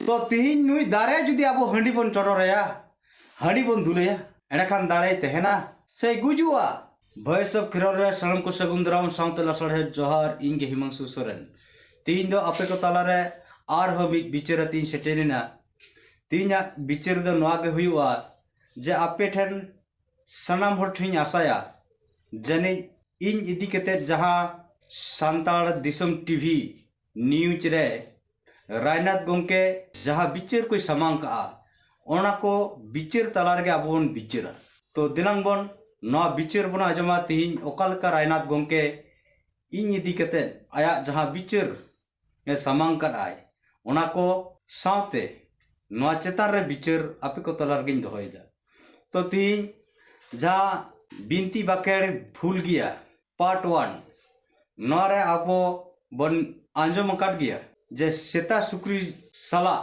तो तीन नुई दारे जुदी अब हंडी बन चटोरया हंडी बन दुलया एंडखान दारे तहना से गुजुआ भय सब खिरोर सनम को सगुंदराम साउते लसड़े जोहार इंगे हिमांशु सोरेन तीन दो आपे को तालारे आर हो बिचार तीन सेटेरिना तीन बिचार दो नोआगे हुआ जे आपे ठेन सनाम हर ठिन आसाया जने इन इदी कते जहां सांताड़ दिसम टीवी न्यूज रे रायनाथ गोंके जहां बिचार कोई समांग का ओना को बिचार तलार के आबोन बिचारा तो दिनांग बन नवा बिचार बना आजमा तीन ओकाल का रायनाथ गोंके इन इदी कते आया जहां बिचार ये समांग का आय ओना को साउते नवा चेतान रे बिचार आपे को तलार गिन दोहोयदा तो तीन जहां बिनती बाकेड़ भूल गया पार्ट 1 नोरे आपो बन आंजम काट गया जे सेता सुक्री सला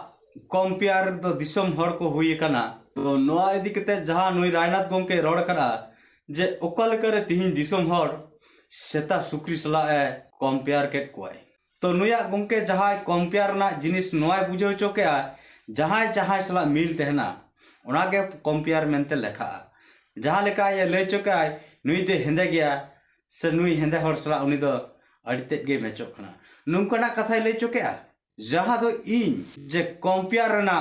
कंपेयर दो दिसम हर को हुई कना तो नोआ इदी कते जहां नुई रायनाथ गोंके रोड करा जे ओकल करे तिहिन दिसम हर सेता सुक्री सला ए कंपेयर के कोय तो नुया गोंके जहां कंपेयर ना जिनिस नोआ बुझो चोके जहां जहां सला मिल तेहना ओनागे कंपेयर मेंते लेखा जहां लेका ये ले चोके नुई दे हेंदे गया से नुई हेंदे हर सला उनी दो अड़ते गे मेचोक खना नुंकना कथा ले चोके जहां दो इन जे कंपेयर ना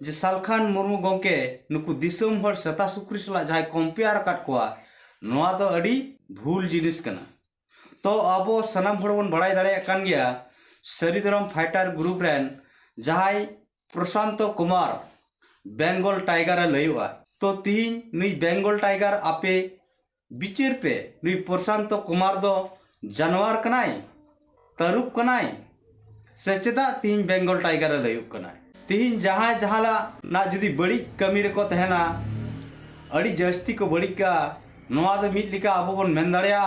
जे सालखान मुर्मू गोंके नुकु दिसम हर सेता सुक्री सला जहां कंपेयर काट कोआ नोआ दो अड़ी भूल जिनिस कना तो अबो सनाम हर बन बड़ाई दाड़े कान गया सरिधरम फाइटर ग्रुप रेन जहां प्रशांत कुमार बेंगल टाइगर लयुआ तो तीन नुई बेंगल टाइगर आपे बिचेर पे नुई प्रशांत कुमार दो जानवर कनाई तरुप कनाई से चेदा तीन बेंगल टाइगर लयुक कनाई तीन जहां जहाला ना जुदी बड़ी कमी रे को तहना अड़ी जस्ती को बड़ी का नोआ दो मिट लिका अब बन मेन दाड़ेया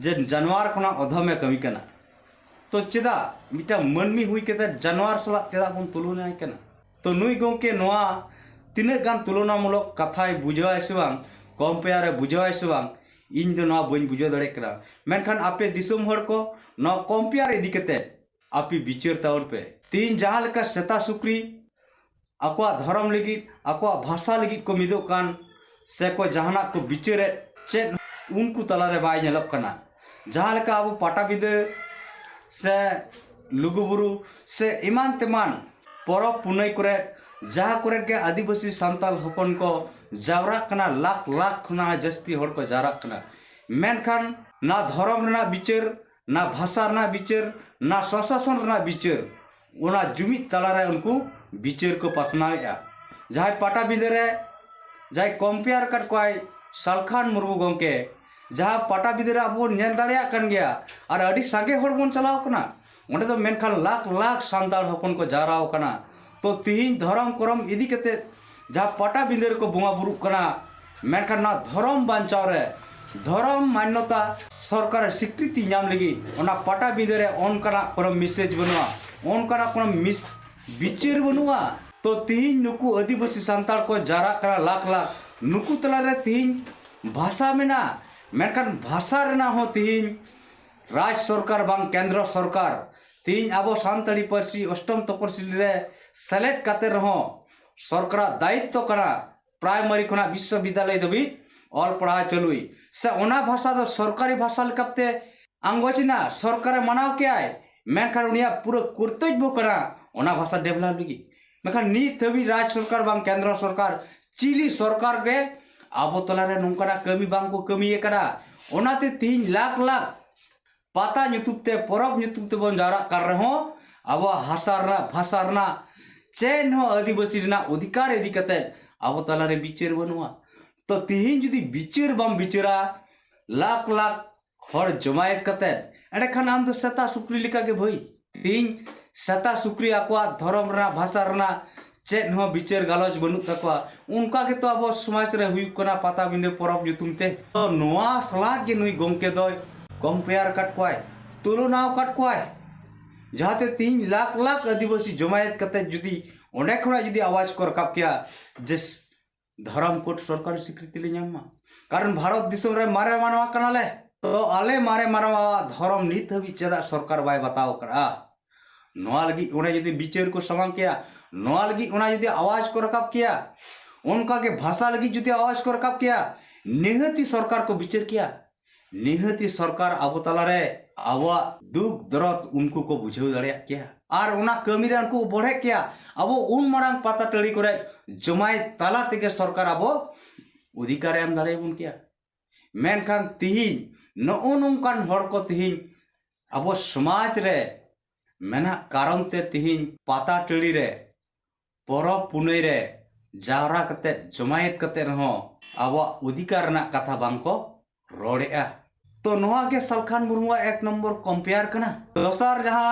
जे जानवर खना अधमे कमी कना तो चेदा मिटा मनमी हुई के जानवर सला चेदा बन तुलना कना तो नुई गोंके नोआ तीन गान तुलनामूलक कथाय बुझाय से बांग कंपेयर बुझाय से बांग इन दो नोआ बन बुझा दड़े कना मेनखान आपे दिसम हर को नोआ कंपेयर इदी कते आपे बिचार ताउन पे तीन जहां लेका सेता सुक्री आकोआ धर्म लगी आकोआ भाषा लगी को मिदो कान से को जहाना को बिचारे चेद उनको तलारे बाय नेलक कना जहां लेका अब पाटाबिदे से लुगुबुरु से इमान तेमान परब पुनई करे जहाँ करे के आदिवासी सांताल हपन को जावरा कना लाख लाख ना जस्ती हर को जारा कना मेनखान ना धर्म ना बिचार ना भाषा ना बिचार ना स्वशासन ना बिचार ओना जुमित तलारे उनको बिचार को पसनाया जहाँ पाटा बिदरे जहाँ कंपेयर कर कोई सालखान मुर्मू गोंके जहाँ पाटा बिदरे अब नेल दाड़िया कन गया और अड़ी सागे हर बन चलाव कना ओंडे तो मेनखान लाख लाख सांताल हपन को जाराव कना तो तीन धर्म करम इदी कते जहाँ पाटा बिंदर को बोंगा बुरु कना मेनखान ना धर्म बांचाव रे धर्म मान्यता सरकार स्वीकृति नाम लगी ओना पाटा बिंदरे ओनकाना कोनो मेसेज बनुआ ओनकाना कोनो मिस बिचार बनुआ तो तीन नुकु आदिवासी सांताल को जारा करा लाख लाख नुकु तलारे तीन भाषा में ना मेनखान भाषा रे ना हो तीन राज्य सरकार बांग केंद्र सरकार तीन अब सानताड़ी पार्सी अष्टम तपरसिल रे सेलेक्ट काते रहो सरकार दायित्व करा प्राइमरी खना विश्वविद्यालय दबी और पढ़ा चलुई से ओना भाषा दो सरकारी भाषा लेकाते आंगोचिना सरकार मनाव के आय मेनखान उनिया पूरा कर्तव्य करा ओना भाषा डेवलप लगी मेनखान नीत हबी राज्य सरकार बांग केंद्र सरकार चिली सरकार के अब तलारे नोंकाना कमी बांग को कमी करा ओनाते 3 लाख लाख पाता नुतुबते परब नुतुबते बन जारा कर रहे हो अब हासारना भाषारना चैन हो आदिवासी रना अधिकार इदी कते अब तलारे बिचार बनुआ तो तिहिन जुदी बिचार बम बिचारा लाख लाख हर जमायत कते एडे खान आम तो सेता सुक्री लिका के भई तिहिन सेता सुक्री आकोआ धर्म रना भाषा रना चेन हो बिचार गालोज बनु तकवा उनका के तो अब समाज रे हुई कना पाता बिंदे परब नुतुमते तो नोआ सला के नुई गोंके दोय कंपेयर काट कोय तुलनाव काट कोय जहाते 3 लाख लाख आदिवासी जमायत कते जुदी ओंडे खना जुदी आवाज को रकाब किया जिस धर्म कोट सरकार स्वीकृति ले नामा कारण भारत दिसम रे मारे मानवा कनाले तो आले मारे मानवा धर्म नीत हबी चेदा सरकार बाय बताव करा नोआ लगी उन्हें यदि विचार को समांग किया नोआ लगी उन्हें यदि आवाज को रकाब किया उनका के भाषा लगी यदि आवाज को रकाब किया निहती सरकार को विचार किया निहती सरकार अब तलारे आवा दुख दर्द उनको को बुझाव दाड़िया किया और उना कमी रे उनको बढ़े किया अब उन मारांग पाता टड़ी करे जमाय ताला तेगे सरकार अब अधिकार एम दाड़े बुन किया मेनखान तिहिन नो नोंकान हर को तिहिन अब समाज रे मेना कारण ते तिहिन पाता टड़ी रे परब पुनई रे जावरा कते जमायत कते रहो अब अधिकार ना कथा बांको रोड़ेआ तो नोआ के सलखान मुर्मू एक नंबर कंपेयर करना दोसर जहां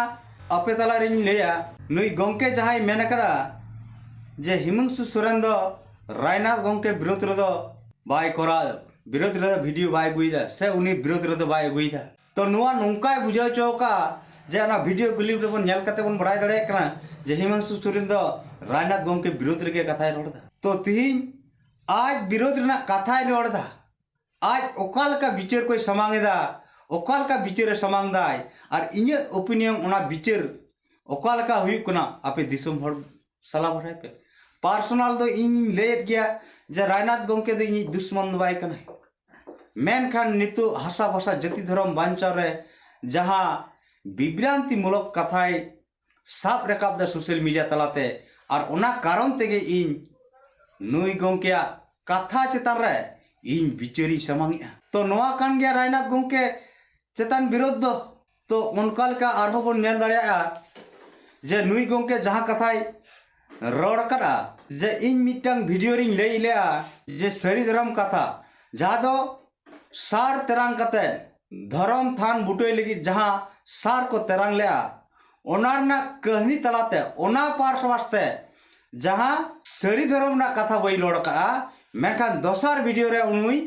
अपे तला रे लेया नुई गंके जहां मेन करा जे हिमंशु सोरेन दो रायनाथ गंके विरोध रे दो बाय कोरा विरोध रे वीडियो बाय गुइदा से उनी विरोध रे दो बाय गुइदा तो नोआ नोंकाय बुझाव चौका जे ना वीडियो क्लिप रे बन नेल कते बन बड़ाय दड़े कना जे हिमंशु सोरेन दो रायनाथ गंके विरोध रे के कथाय रोड़दा तो तिहिन आज विरोध रे ना कथाय रोड़दा आज ओकाल का विचार कोई समांगेदा ओकाल का विचार समांगदाय और इन्हें ओपिनियन उना विचार ओकाल का हुई कुना आपे दिसुम हर सला भराय पे पर्सनल दो इन लेट गया जे रायनाथ गंके दो इन दुश्मन बाय कना मेनखान नितु हासा भाषा जाति धर्म बांचाव रे जहां विभ्रांति मूलक कथाय साब रकाब दा सोशल मीडिया तलाते और उना कारण तेगे इन नुई गंकेया कथा चेतान रे इन बिचारी समांगिया तो नोआ कान गया रायनाथ गंके चेतान विरोध दो तो उनकाल का आरहो बन नेल दाड़िया जे नुई गंके जहां कथाय रोड़ करा जे इन मिटंग वीडियो रिंग ले लेआ जे सरी धर्म कथा जहां दो सार तेरांग कते धर्म थान बुटोय लगी जहां सार को तेरांग लेआ ओनार ना कहानी तलाते ओना पार्स वास्ते जहां सरी धर्म ना कथा बई लोड़ करा मेनखान दोसर वीडियो रे उनुई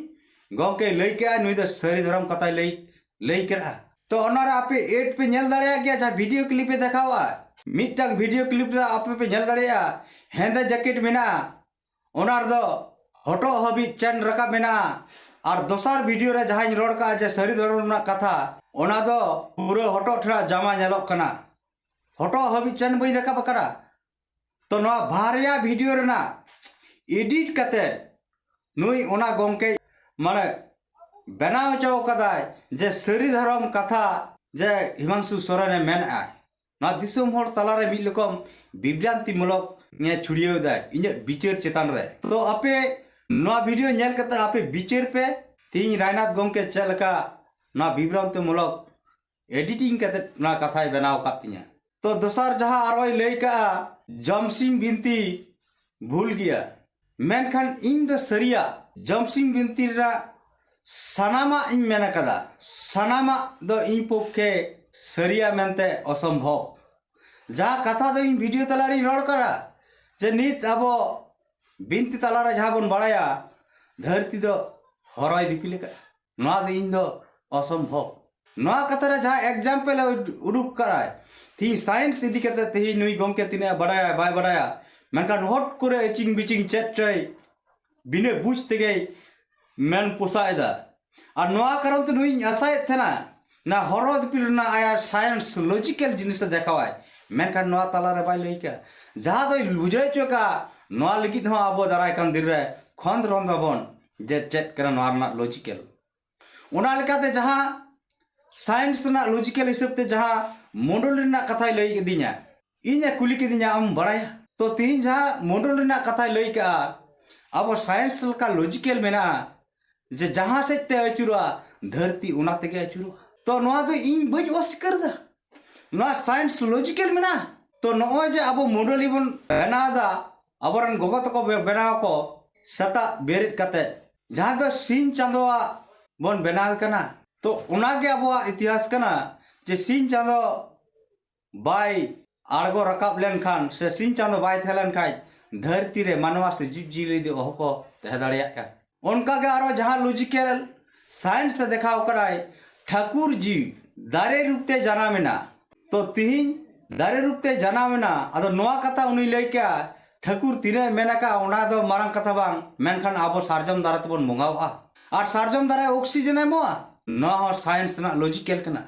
गंके लई के नुई दो सरी धर्म कथा लई करा तो ओनार आपे एड पे नेल दाड़िया गया जहां वीडियो क्लिप पे देखावा मिटंग वीडियो क्लिप रे आपे पे नेल दाड़िया हेंदे जैकेट मेना ओनार दो हटो हबी चैन रका मेना और दोसर वीडियो रे जहां रोड का जे सरी धर्म ना कथा ओना दो पूरा हटो ठरा जामा नेलक कना हटो हबी चैन बई रका बकरा तो ना भारिया वीडियो रे ना एडिट कते नुई ओना गंके माने बनाव चौ कदाय जे सरी धर्म कथा जे हिमांशु सोरेने मेन आय ना दिसुम हर तला रे मिल रकम विभ्रांति मूलक ने छुड़ियो दा इने विचार चेतान रे तो आपे ना वीडियो नेल कते आपे विचार पे तीन रायनाथ गंके चलका ना विभ्रांति मूलक एडिटिंग कते ना कथाय बनाव कातिया तो दोसर जहां आरोय लई का जमसिंग बिनती भूल गया मेनखान इन दो सरिया जमसिंग बिनती रा सनामा इन मेना कदा सनामा दो इन पक्षे सरिया मेनते असंभव जहां कथा दो इन वीडियो तलारी रोड करा जे नित अब बिनती तलारा जहां बन बड़ाया धरती दो हरय दिपिले का नोआ दो इन दो असंभव नोआ कथा रे जहां एग्जांपल उडुक कराय थी साइंस इदी कते थी नुई गंके तिने बड़ाया बाय बड़ाया मेनखान हट करे चिंग बिचिंग चेट चय बिने बुझ तेगे मेन पोसायदा और नोआ कारण तो नुई आसाय थेना ना हरद पिल ना आया साइंस लॉजिकल जिनिस देखावाय मेनखान नोआ तला रे बाय लइका जहां दो बुझाय चका नोआ लगित हो अब दाराय कान दिन रे खंद रंदाबन जे चेट करा नोआ ना लॉजिकल ओना लेकाते जहां साइंस ना लॉजिकल हिसाब ते जहां मॉडल ना कथा लई दिया इने कुली के दिया हम बड़ाया तो तीन जहां मॉडल ना कथा लई का अब साइंस का लॉजिकल मेना जे जहां से ते अचुरा धरती ओना तेगे अचुरा तो नोआ दो इन बज अस्कर दा नोआ साइंस लॉजिकल मेना तो नो जे अब मॉडल बन बनादा अबरन गोगो तको बनाव को सता बेरित कते जहां दो सीन चांदोआ बन बनाव कना तो ओना के अब इतिहास कना जे सीन चांदो बाय आड़गो रकाब लेन खान से सीन चांदो बाय थेलन खाय धरती रे मानवा से जीव जीली दे ओहको तह दाड़िया का उनका के आरो जहां लॉजिकल साइंस से देखाव कराय ठाकुर जी दारे रूपते जाना मेना तो तिहिन दारे रूपते जाना मेना अदो नोआ कथा उनी लई का ठाकुर तिने मेना का ओना दो मारंग कथा बांग मेनखान आबो सारजम दारा तबन मंगावा और सारजम दारा ऑक्सीजन एमोआ नोआ साइंस ना लॉजिकल कना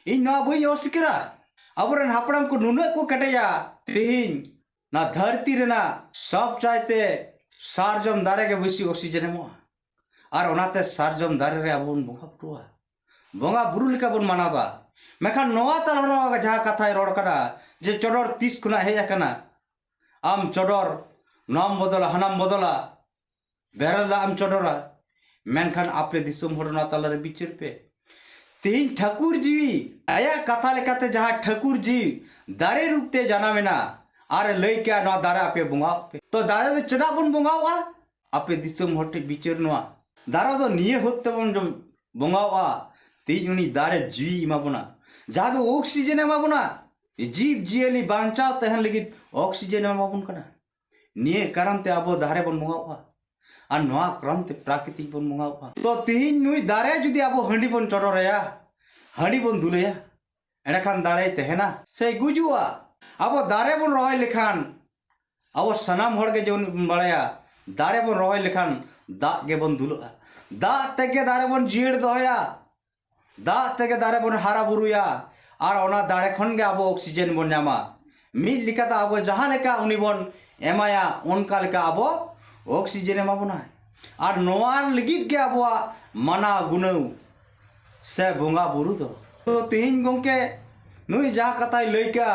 इन नोआ बई ओसिकरा अबोरेन हापड़ाम को नुना को कटेया तेहिन ना धरती रेना सब चाहते सारजम दारे के बेसी ऑक्सीजन एमो और ओनाते सारजम दारे रे अबोन बोंगा बुरुआ बोंगा बुरु लेका बोन मानावा मेखान नोआ तालहर जहाँ कथा रोड करा जे चोडर 30 खुना हेज आकना आम चोडर नाम बदला हनाम बदला बेरला आम चोडरा मेनखान आपे दिसुम होड़ना तालरे बिचार पे तेहिन ठाकुर जीवी आया कथा लेकाते जहाँ ठाकुर जी दारे रूपते जानामेना आर लई क्या ना दारे आपे बोंगा पे तो दारे तो चदा बन बोंगावा आपे दिसुम होटे बिचार नोआ दारा तो निये होते बन जो बोंगावा तेज उनी दारे जीवी इमाबोना जहाँ तो ऑक्सीजन एमाबोना जीव जियली बांचाव तहन लगी ऑक्सीजन एमाबोन कना निये कारण ते आबो दारे बन बोंगावा और नोआ क्रम ते प्राकृतिक बन बोंगावा तो तेहिन नुई दारे जुदी आबो हंडी बन चोडोरेया हंडी बन दुलेया एडाखान दारे तहना से गुजुआ आबो दारे बन रहाय लेखान आबो सनाम होड़ के जोन बड़ाया दारे बन रहाय लेखान दा गे बन दुलुआ दा तेगे दारे बन जीड़ दोया दा तेगे दारे बन हारा बुरुया और ओना दारे खन गे आबो ऑक्सीजन बन नामा मिल लिकाता आबो जहां लेका उनी बन एमाया उनका लेका आबो ऑक्सीजन एमाबोना और नोआन लगित के आबो मना गुनौ से बोंगा बुरु तो तेहिन गोंके नुई जहाँ कथा लैका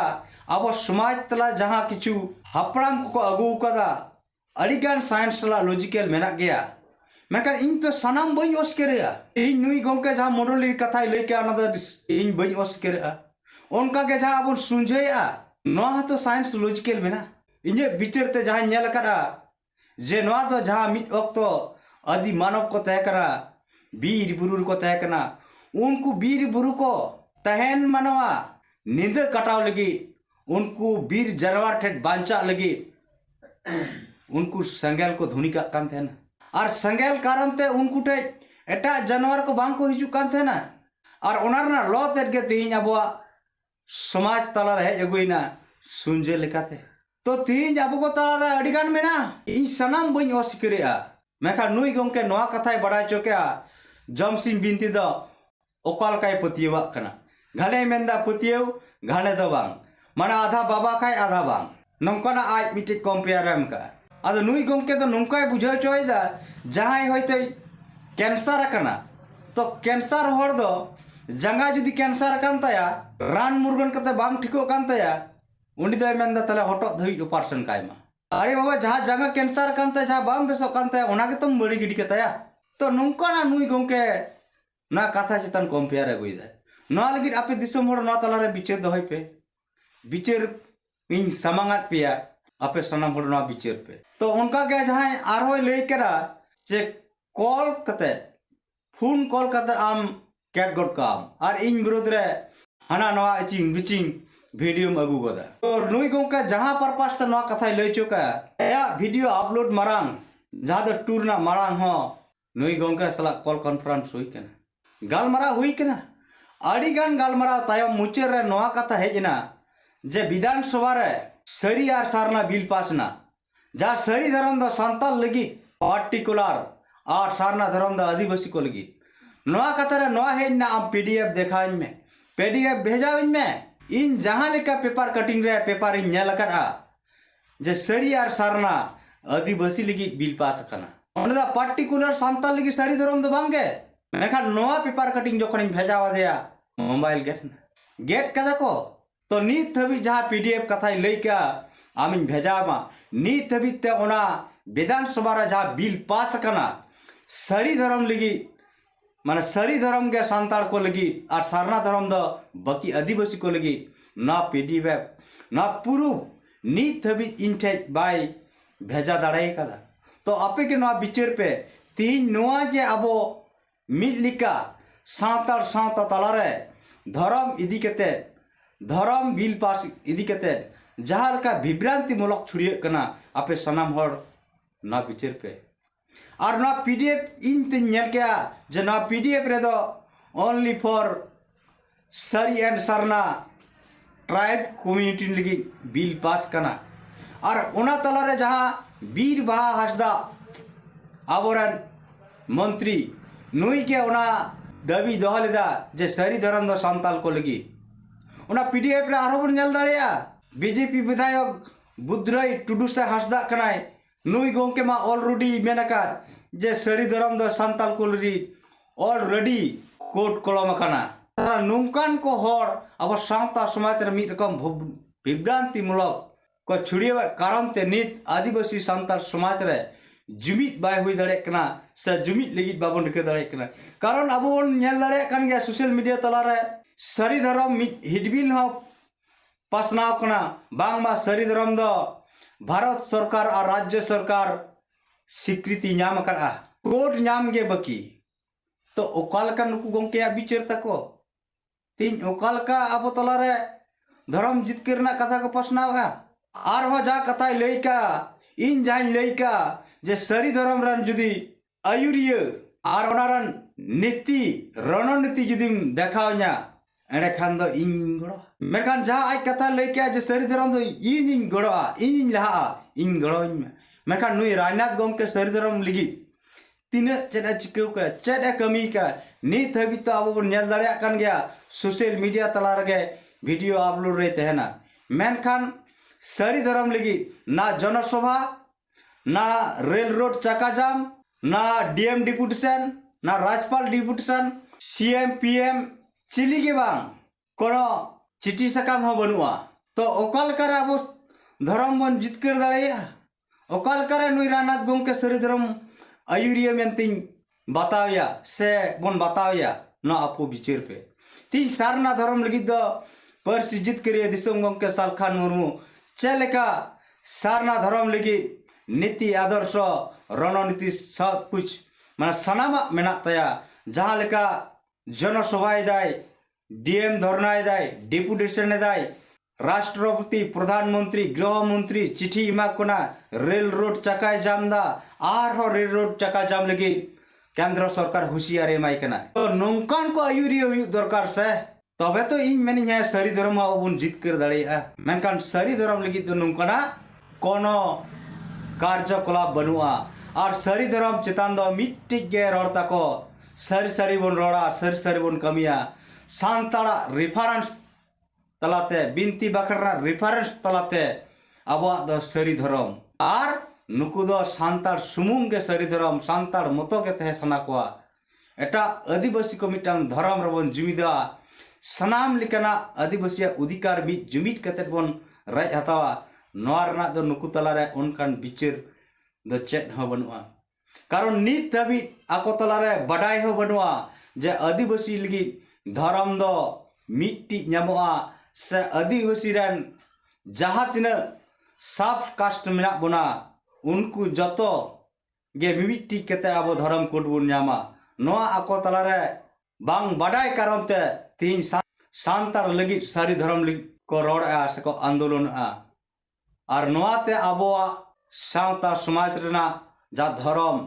अब समाज तला जहाँ किचु हापड़ाम को अगू कदा अड़ीगान साइंस तला लॉजिकल मेना गया मेनखान इन तो सनाम बई oskerea इन नुई गोंके जहाँ मॉडल कथा लैका ना द इन बई oskerea उनका के जहाँ अब सुंझेया नोआ तो साइंस लॉजिकल मेना इजे बिचारते जहाँ नेल करा जे नोआ तो जहाँ मिट ऑक्तो आदि मानव को तय करा बीर बुरुर को तय कना उनको बीर बुरु को तहन मनवा नींद कटाव लगी उनको बीर जरवार ठेठ बांचा लगी उनको संगेल को धुनी का कान थे ना और संगेल कारण ते उनको ठे एटा जानवर को बांग को हिजू कान थे ना और ओनारना लो तेट के तीन अबवा समाज तला रहे एगुइना सुंजे लेकाते तो तीन अबो को तला रहे अडिगान में ना इन सनाम बई oskerea मेखा नुई गोंके नोआ कथाय बड़ा चोकेया जमसिंग बिनती दो ओकाल काय पतियवा कना घाने मेंदा पतियव घाने दो बांग माना आधा बाबा खाय आधा बांग नंकना आज मिटे कंपेयर एम का आदो नुई गोंके तो नंकाय बुझाव चोयदा जहां होयते कैंसर कना तो कैंसर होड़ दो जंगा जुदी कैंसर कान ताया रान मुर्गन कते बांग ठिको कान ताया उनी दो मेंदा तले हटो धई ऑपरेशन कायमा अरे बाबा जहां जंगा कैंसर कान ताया जहां बांग बेसो कान ताया ओना के तुम बड़ी गिडी के ताया तो नंकना नुई गोंके ना कथा चितान कंपेयर अगुइदा ना लगित आपे दिसम होड़ ना तलारे बिचार दोहय पे बिचार इन समांगात पेया आपे सनाम होड़ ना बिचार पे तो उनका के जहां आरोय लई करा जे कॉल कते फोन कॉल कते आम कैट गॉट काम और इन विरोध रे हना नवा चिंग बिचिंग वीडियो में अगु गदा तो नुई गोंका जहां पर्पस त नवा कथा लई चोका या वीडियो अपलोड मारांग जहां द टूर ना मारांग हो नुई गोंका सला कॉल कॉन्फ्रेंस हुई कना गालमारा हुई कना अड़ीगान गालमारा तायम मुचेर रे नवा कथा हेजना जे विधानसभा रे सरी आर सारना बिल पासना जा सरी धर्म द संताल लगी पार्टिकुलर और सारना धर्म द आदिवासी को लगी नवा कथा रे नवा हेजना आप पीडीएफ देखाइन में पीडीएफ भेजाइन में इन जहां लेका पेपर कटिंग रे पेपर इन नेल करा जे सरी आर सारना आदिवासी लगी बिल पास कना ओंदा पार्टिकुलर संताल लगी सरी धर्म द बांगे मेखा नवा पेपर कटिंग जोखन भेजावा दिया मोबाइल गेट कदा को तो नीत हबी जहाँ पीडीएफ कथा लैका आमिन भेजामा नीत हबी ते ओना विधानसभा रे जहाँ बिल पास कना सरी धर्म लगी माने सरी धर्म के संताल को लगी और सारना धर्म द बाकी आदिवासी को लगी ना पीडीएफ ना प्रूफ नीत हबी इनठे बाय भेजा दाड़े कदा तो आपे के नवा बिचार पे तीन नवा जे अबो मिल लिका सावताल सावता तलारे धर्म इदी कते धर्म बिल पास इदी कते जहां का विभ्रांति मूलक छुड़िए कना आपे सनाम हर ना बिचार पे और ना पीडीएफ इन ते नेल के जे ना पीडीएफ रे दो ओनली फॉर सरी एंड सरना ट्राइब कम्युनिटी लगी बिल पास कना और ओना तलारे जहां वीर बाहा हसदा आबोरन मंत्री नुई के ओना दाबी दोहलेदा जे सरी धर्म दो संताल को लगी उना पीडीएफ रे आरो बन नेल दाड़िया बीजेपी विधायक बुद्रई टुडू से हासदा कनाय नुई गोंके मा ऑलरेडी मेनका जे सरी धरम दो सांताल कोलरी ऑलरेडी कोट कलम कना नौकान को हर अब सावता समाज रे मिद रकम विभ्रांति मूलक को छुड़िया कारण ते नित आदिवासी सांताल समाज रे जुमित बाय हुई दाड़े कना से जुमित लगी बाबन रिके दाड़े कना कारण अब बन नेल दाड़े कान गया सोशल मीडिया तला रे सरी धरम हिडबिल हो पासनाव कना बांगमा सरी धरम दो भारत सरकार और राज्य सरकार स्वीकृति नाम करा कोड नाम गे बकी तो ओकालका नुकु गोंके विचार तको तीन ओकालका अब तला रे धर्म जितकर ना कथा को पासनाव है आर हो जा कथा लैका इन जाइन लैका जे सरी धर्म रन जुदी आयुरिय आर ओनारन नीति रणनीति जुदी देखाव냐 एडे खान दो इन गड़ो मेरकान जहां आज कथा लैका जे सरी धर्म दो इन गड़ोआ इन लहा इन गड़ो मेरकान नुई राजनाथ गोंके सरी धर्म लगी तीना चेदा चिकौ का चेदा कमी का नित हबी तो अब बन नेल दाड़िया कान गया सोशल मीडिया तला रे वीडियो अपलोड रे तहना मेनखान सरी धर्म लगी ना जनसभा ना रेल रोड चक्का जाम ना डीएम डिपुटेशन ना राज्यपाल डिपुटेशन सीएम पीएम चिली के बांग कोनो चिठी सकाम हो बनुआ तो ओकाल करे अब धर्म बन जितकर दाड़िया ओकाल करे नुई राजनाथ गोंके सरी धर्म आयुरिया मेंतिन बतावया से बन बतावया ना आपको विचार पे तीन सारना धर्म लगी दो परिजित करिए दिसम गोंके सालखान मुर्मू चलेका सारना धर्म लगी नीति आदर्श रणनीति सब कुछ माने सनामा मेना तया जहां लेका जनसभा दाय डीएम धरना दाय डिपुटेशन दाय राष्ट्रपति प्रधानमंत्री गृह मंत्री चिठी इमा कोना रेल रोड चक्का जाम दा आर हो रेल रोड चक्का जाम लगी केंद्र सरकार हुशियार एमाय कना तो नौकान को आयुरिया हुई दरकार से तबे तो इन मेनी है सरी धर्म बन जितकर दाड़िया मेनकान सरी धर्म लगी तो नौकाना कोनो कार्यकलाप बनुआ और सरी धर्म चेतान दो मिट्टी गे रड़ता को सरी सरी बन रड़ा सरी सरी बन कमिया सांताड़ा रेफरेंस तलाते बिनती बाखरा रेफरेंस तलाते अब दो सरी धर्म और नुकु दो सांताड़ सुमुंग के सरी धर्म सांताड़ मतो के तहे सना कोआ एटा आदिवासी को मिटांग धर्म रबन जुमिदा सनाम लिकना आदिवासी अधिकार भी जुमिट कते बन राज हतावा नोरना दो नुकु तला रे उनकान विचार दो चेत हो बनुआ कारण नित हबी आको तला रे बडाय हो बनुआ जे आदिवासी लगी धर्म दो मिट्टी न्यामोआ से आदिवासी रन जहां तिना साफ कास्ट मेना बना उनको जतो गे मिट्टी कते अब धर्म कोड बन न्यामा नोआ आको तला रे बांग बडाय कारण ते तीन सांतार लगी सारी धर्म को रोड़ा से को आंदोलन और नोआते आबोआ सावता समाज रेना जा धर्म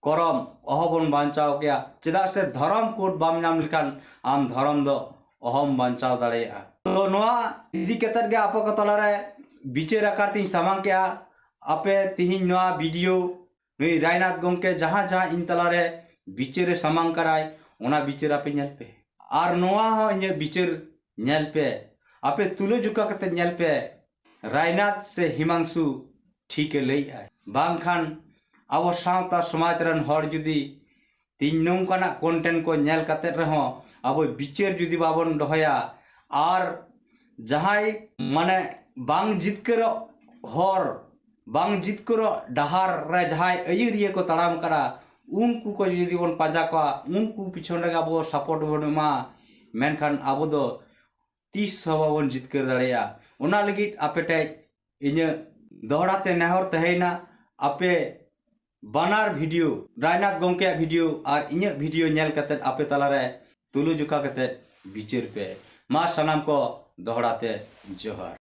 करम अहबन बांचाव गया चेदा से धर्म कोड बाम नाम लिखान आम धर्म दो अहम बांचाव दाड़ेया तो नोआ इदी केतर गे आपो कतला रे विचार आकार तीन सामांग के आपे तिहिन नोआ वीडियो नुई राजनाथ गोंके जहां जहां इन तला रे विचार सामांग कराय ओना विचार आपे नेल पे और नोआ हो इन विचार नेल पे आपे तुलो जुका कते नेल पे राजनाथ से हिमांशु ठीक लई आय बांखान अब सावता समाज रन हर जुदी तीन नौकाना कंटेंट को नेल कते रहो अब विचार जुदी बाबन दहया और जहां माने बांग जितकर हर बांग जितकर डहार रे जहां आयुरिया को तड़ाम करा उनको को जुदी बन पाजा को उनको पिछन रे अब सपोर्ट बन मा मेनखान अब दो 30 बन जितकर दाड़िया ओना लगी आपेटे इन दोहराते नेहर तहेना आपे बानार वीडियो राजनाथ गोंके वीडियो और इन वीडियो नेल कते आपे तला रे तुलु जुका कते विचार पे मा सनाम को दोहराते जोहार।